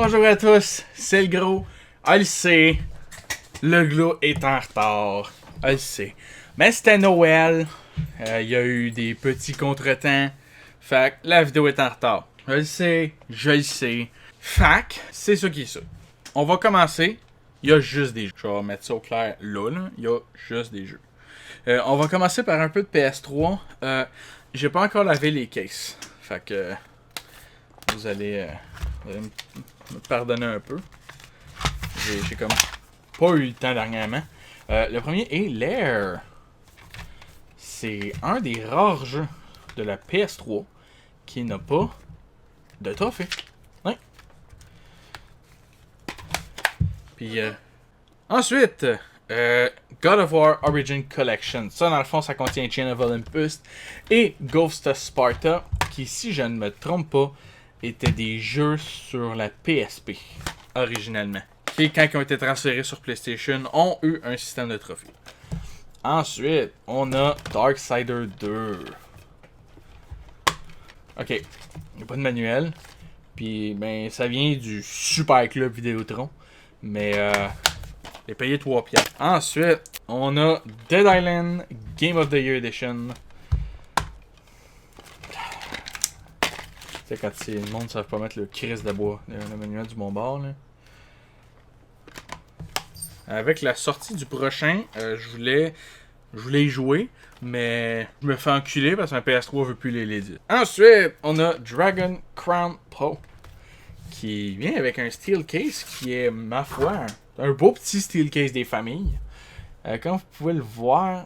Bonjour à tous, c'est le gros. Elle sait, le gros est en retard. Elle sait. Mais c'était Noël. Il y a eu des petits contretemps. Fait que la vidéo est en retard. Je le sais, je le sais. Fait que c'est ça qui est ça. On va commencer. Il y a juste des jeux. Je vais mettre ça au clair là. Il y a juste des jeux. On va commencer par un peu de PS3. J'ai pas encore lavé les cases. Fait que vous allez me pardonner un peu. J'ai comme pas eu le temps dernièrement. Le premier est Lair. C'est un des rares jeux de la PS3 qui n'a pas de trophée. Ouais. Puis ensuite, God of War Origin Collection. Ça, dans le fond, ça contient Chain of Olympus et Ghost of Sparta, qui, si je ne me trompe pas, étaient des jeux sur la PSP, originalement. Qui, quand ils ont été transférés sur PlayStation, ont eu un système de trophées. Ensuite, on a Darksider 2. Ok, il n'y a pas de manuel. Puis, ben, ça vient du Super Club Vidéotron. Mais, j'ai payé 3$. Ensuite, on a Dead Island Game of the Year Edition. Tu sais, quand le monde ne savent pas mettre le crise de bois, le manuel du Mont-Bord, là. Avec la sortie du prochain, je voulais y jouer, mais je me fais enculer parce qu'un PS3 veut plus les l'éditer. Ensuite, on a Dragon Crown Pro, qui vient avec un steel case qui est, ma foi, un beau petit steel case des familles. Comme vous pouvez le voir,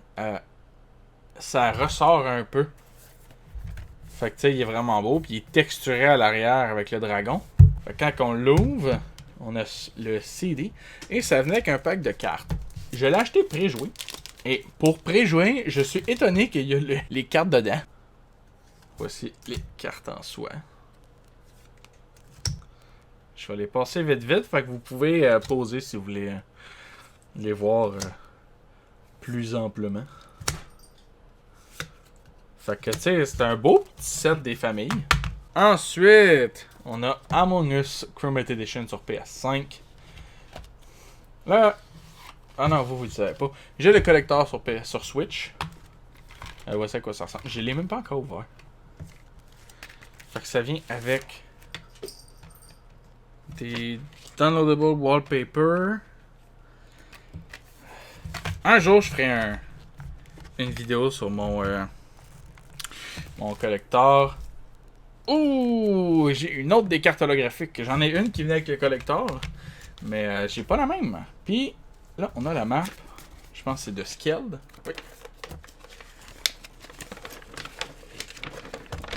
ça ressort un peu. Fait que tu sais, il est vraiment beau, puis il est texturé à l'arrière avec le dragon. Fait que quand on l'ouvre, on a le CD, et ça venait avec un pack de cartes. Je l'ai acheté pré-joué. Et pour pré-jouer, je suis étonné qu'il y a les cartes dedans. Voici les cartes en soi. Je vais les passer vite, fait que vous pouvez pauser si vous voulez les voir plus amplement. Fait que tu sais, c'est un beau petit set des familles. Ensuite, on a Among Us Chromate Edition sur PS5. Là, ah non, vous le savez pas. J'ai le collector sur Switch. Voici à quoi ça ressemble. Je l'ai même pas encore ouvert. Fait que ça vient avec des downloadable wallpaper. Un jour, je ferai une vidéo sur mon collector. Ouh, j'ai une autre des cartes holographiques. J'en ai une qui venait avec le collector, mais j'ai pas la même. Puis là, on a la map. Je pense que c'est de Skeld. Oui.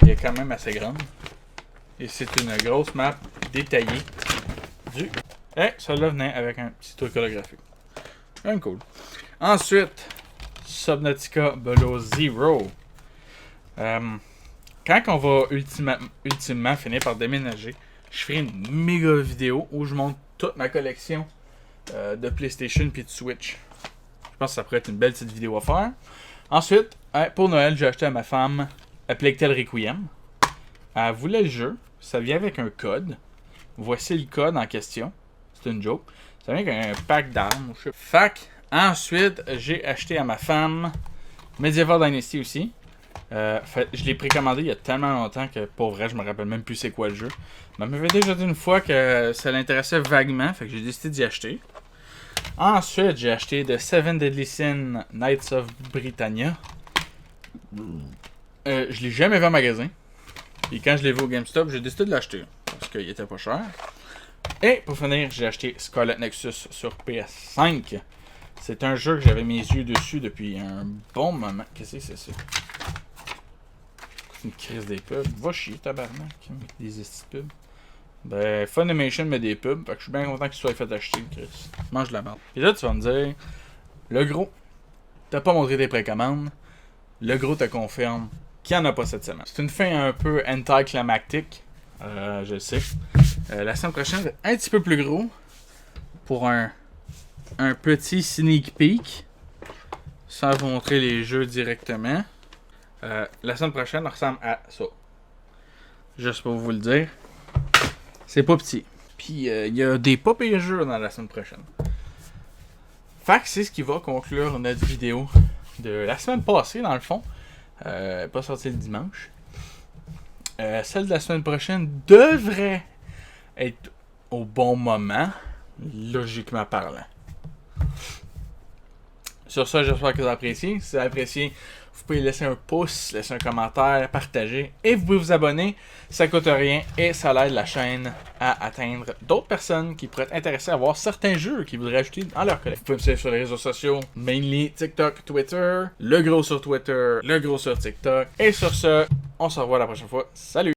Elle est quand même assez grande. Et c'est une grosse map détaillée du... Et celle-là venait avec un petit truc holographique. Bien cool. Ensuite, Subnautica Below Zero. Quand on va ultimement finir par déménager, je ferai une méga vidéo où je montre toute ma collection de PlayStation et de Switch. Je pense que ça pourrait être une belle petite vidéo à faire. Ensuite, pour Noël, j'ai acheté à ma femme A Plague Tale Requiem. Elle voulait le jeu. Ça vient avec un code. Voici le code en question. C'est une joke. Ça vient avec un pack d'armes. Fac. Ensuite, j'ai acheté à ma femme Medieval Dynasty aussi. Je l'ai précommandé il y a tellement longtemps que pour vrai, je me rappelle même plus c'est quoi le jeu. Mais elle m'avait déjà dit une fois que ça l'intéressait vaguement, fait que j'ai décidé d'y acheter. Ensuite, j'ai acheté The Seven Deadly Sins Knights of Britannia. Je l'ai jamais vu en magasin. Et quand je l'ai vu au GameStop, j'ai décidé de l'acheter parce qu'il était pas cher. Et pour finir, j'ai acheté Scarlet Nexus sur PS5. C'est un jeu que j'avais mes yeux dessus depuis un bon moment. Qu'est-ce que c'est ça? Une crise des pubs. Va chier, tabarnak. Des estis pubs. Ben, Funimation met des pubs. Fait que je suis bien content qu'il soit fait acheter, Chris. Mange de la merde. Et là, tu vas me dire, le gros, t'as pas montré tes précommandes. Le gros te confirme qu'il n'y en a pas cette semaine. C'est une fin un peu anticlimactique. Je sais. La semaine prochaine, va être un petit peu plus gros. Pour un petit sneak peek. Sans vous montrer les jeux directement. La semaine prochaine ressemble à ça. Juste pour vous le dire. C'est pas petit. Puis il y a des pas pires jeux dans la semaine prochaine. Fait que c'est ce qui va conclure notre vidéo de la semaine passée, dans le fond. Pas sorti le dimanche. Celle de la semaine prochaine devrait être au bon moment, logiquement parlant. Sur ça, j'espère que vous appréciez. Si vous appréciez, vous pouvez laisser un pouce, laisser un commentaire, partager et vous pouvez vous abonner. Ça coûte rien et ça aide la chaîne à atteindre d'autres personnes qui pourraient être intéressées à voir certains jeux qu'ils voudraient ajouter dans leur collecte. Vous pouvez me suivre sur les réseaux sociaux, mainly TikTok, Twitter, le gros sur Twitter, le gros sur TikTok. Et sur ce, on se revoit la prochaine fois. Salut!